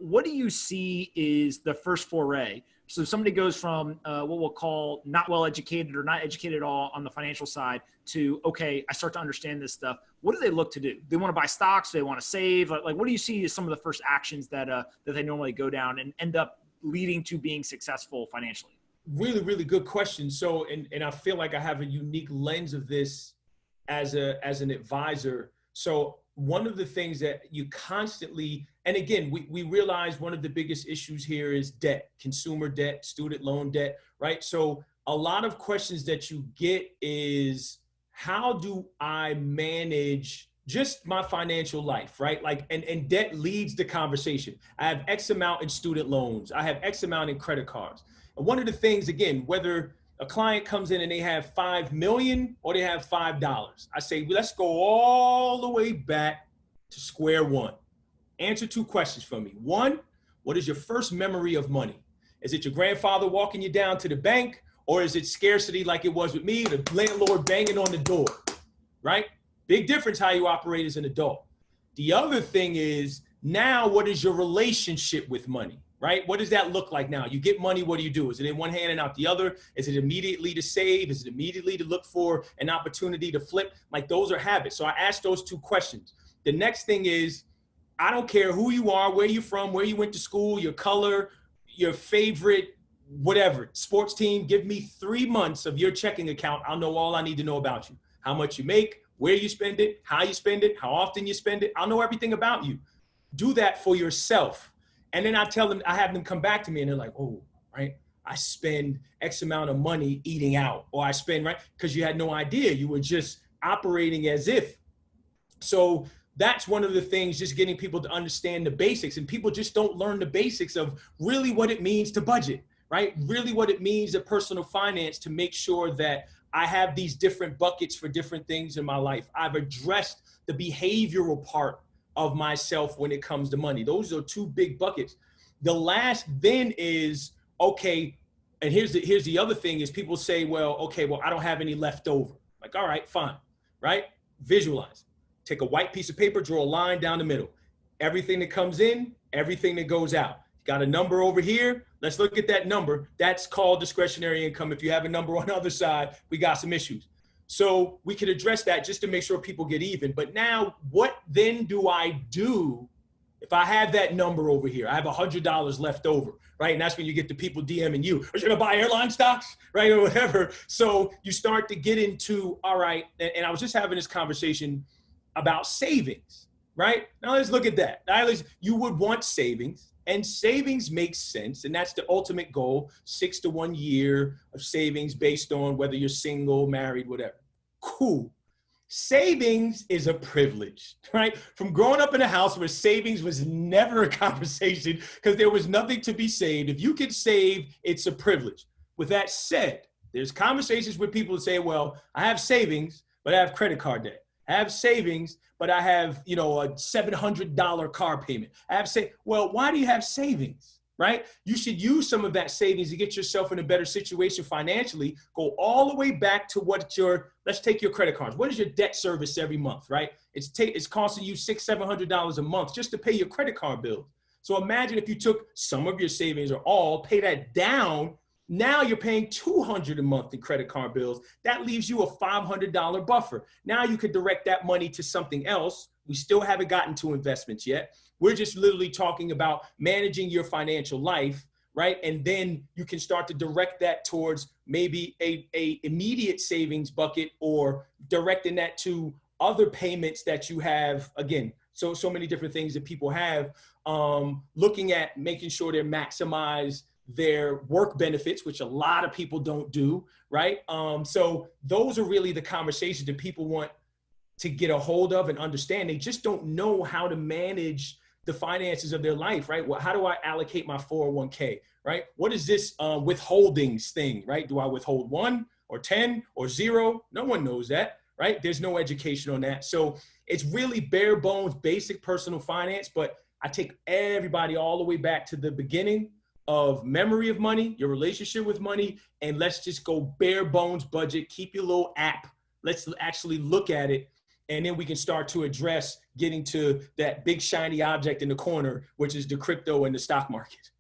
what do you see is the first foray? So somebody goes from what we'll call not well educated or not educated at all on the financial side to, okay, I start to understand this stuff. What do they look to do? They want to buy stocks? Do they want to save? Like, what do you see as some of the first actions that they normally go down and end up leading to being successful financially? Really, really good question. So, and I feel like I have a unique lens of this as an advisor. So one of the things that you constantly, and again, we realize one of the biggest issues here is debt, consumer debt, student loan debt, right? So a lot of questions that you get is, how do I manage just my financial life, right? Like, and debt leads the conversation. I have X amount in student loans. I have X amount in credit cards. And one of the things, again, whether a client comes in and they have 5 million or they have $5, I say, well, let's go all the way back to square one. Answer 2 questions for me. 1, what is your first memory of money? Is it your grandfather walking you down to the bank, or is it scarcity like it was with me, the landlord banging on the door, right? Big difference how you operate as an adult. The other thing is, now what is your relationship with money, right? What does that look like now? You get money, what do you do? Is it in one hand and out the other? Is it immediately to save? Is it immediately to look for an opportunity to flip? Like, those are habits. So I ask those 2 questions. The next thing is, I don't care who you are, where you're from, where you went to school, your color, your favorite, whatever, sports team. Give me 3 months of your checking account. I'll know all I need to know about you. How much you make, where you spend it, how you spend it, how often you spend it. I'll know everything about you. Do that for yourself. And then I have them come back to me and they're like, oh, right, I spend X amount of money eating out, or I spend, right, because you had no idea. You were just operating as if. So that's one of the things, just getting people to understand the basics. And people just don't learn the basics of really what it means to budget, right? Really what it means to personal finance, to make sure that I have these different buckets for different things in my life. I've addressed the behavioral part of myself when it comes to money. Those are 2 big buckets. The last then is, okay, and here's the other thing is, people say, well, okay, well, I don't have any left over. Like, all right, fine, right? Visualize. Take a white piece of paper, draw a line down the middle. Everything that comes in, everything that goes out. Got a number over here. Let's look at that number. That's called discretionary income. If you have a number on the other side, we got some issues. So we could address that just to make sure people get even. But now, what then do I do if I have that number over here? I have $100 left over, right? And that's when you get the people DMing you, are you gonna buy airline stocks, right, or whatever. So you start to get into, all right, and I was just having this conversation about savings, right? Now let's look at that. Now, you would want savings, and savings makes sense. And that's the ultimate goal, 6 to 1 year of savings based on whether you're single, married, whatever. Cool. Savings is a privilege, right? From growing up in a house where savings was never a conversation because there was nothing to be saved. If you can save, it's a privilege. With that said, there's conversations with people who say, well, I have savings, but I have credit card debt. I have savings, but I have, a $700 car payment. Well, why do you have savings, right? You should use some of that savings to get yourself in a better situation financially. Go all the way back to let's take your credit cards. What is your debt service every month, right? It's costing you $600, $700 a month just to pay your credit card bill. So imagine if you took some of your savings or all, pay that down. Now you're paying $200 a month in credit card bills. That leaves you a $500 buffer. Now you could direct that money to something else. We still haven't gotten to investments yet. We're just literally talking about managing your financial life, right? And then you can start to direct that towards maybe a immediate savings bucket, or directing that to other payments that you have. Again, so many different things that people have, looking at making sure they're maximized their work benefits, which a lot of people don't do, right? So those are really the conversations that people want to get a hold of and understand. They just don't know how to manage the finances of their life, right? Well, how do I allocate my 401k, right? What is this withholdings thing, right? Do I withhold 1 or 10 or 0? No one knows that, right? There's no education on that. So it's really bare bones, basic personal finance, but I take everybody all the way back to the beginning of memory of money, your relationship with money, and let's just go bare bones budget. Keep your little app. Let's actually look at it And then we can start to address getting to that big shiny object in the corner, which is the crypto and the stock market.